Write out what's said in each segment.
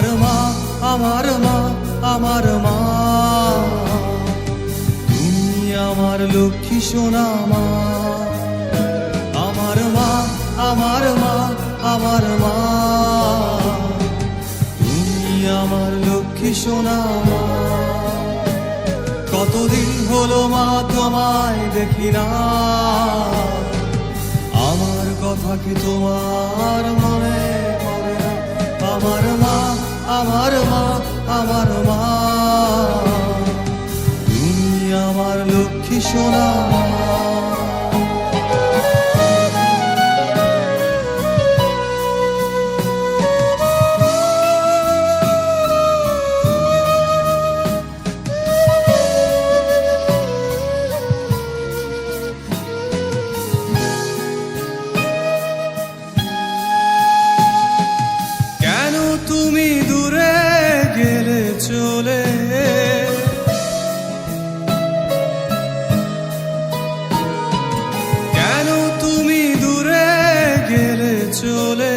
আমার মা, আমার মা, আমার মা, তুমি আমার লক্ষ্মী সোনা মা। আমার মা, আমার মা, আমার মা, তুমি আমার লক্ষ্মী সোনা মা। কতদিন হলো মা তোমায় দেখি না, আমার কথা কি তোমার মনে পড়ে না? আমার মা, আমার মা, আমার মা, তুমি আমার লক্ষ্মী সোনা মা। তুমি দূরে গেলে চলে, কেন তুমি দূরে গেলে চলে,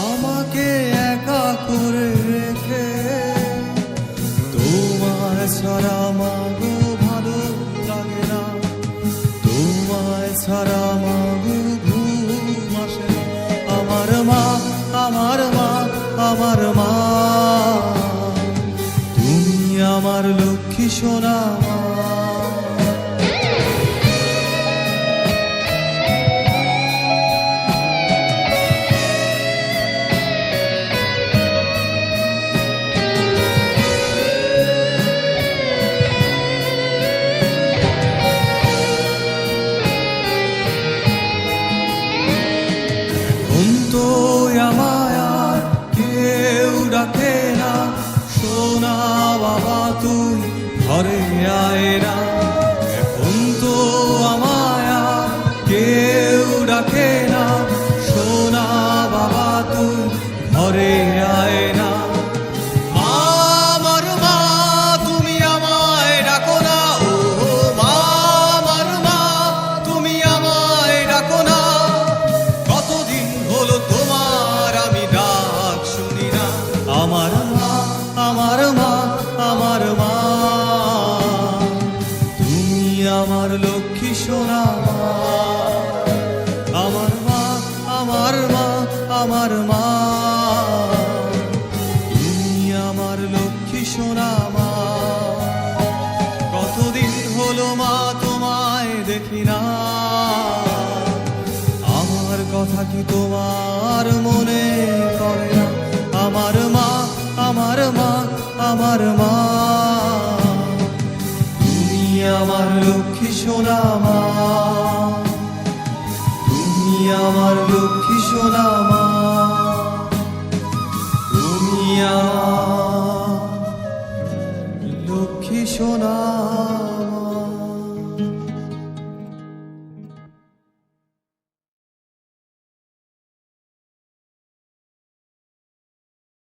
আমাকে একা করে রেখে? তোমায় ছাড়া মাগো ভালো লাগে না, তোমায় ছাড়া মাগো ঘুম আসে না। আমার মা, আমার মা, আমার মা, তুমি আমার লক্ষ্মী সোনা মা। এখন তো আমায় আর কেউ ডাকে না, সোনা বাবা তুই ঘরে আয় না। এখন তো আমায় আর কেউ ডাকে না, সোনা বাবা তুই ঘরে আয় না। আমার মা, তুমি আমায় ডাকো না, ও মা, আমার মা, তুমি আমায় ডাকো না। কতদিন হলো তোমার আমি ডাক শুনি না। আমার মা, আমার মা, আমার মা, তুমি আমার লক্ষ্মী সোনা মা। আমার মা, আমার মা, আমার মা, তুমি আমার লক্ষ্মী সোনা মা। কতদিন হলো মা তোমায় দেখি না, আমার কথা কি তোমার মনে পড়ে না? আমার মা, আমার মা, আমার মা, তুমি আমার লক্ষ্মী সোনা মা, তুমি আমার লক্ষ্মী সোনা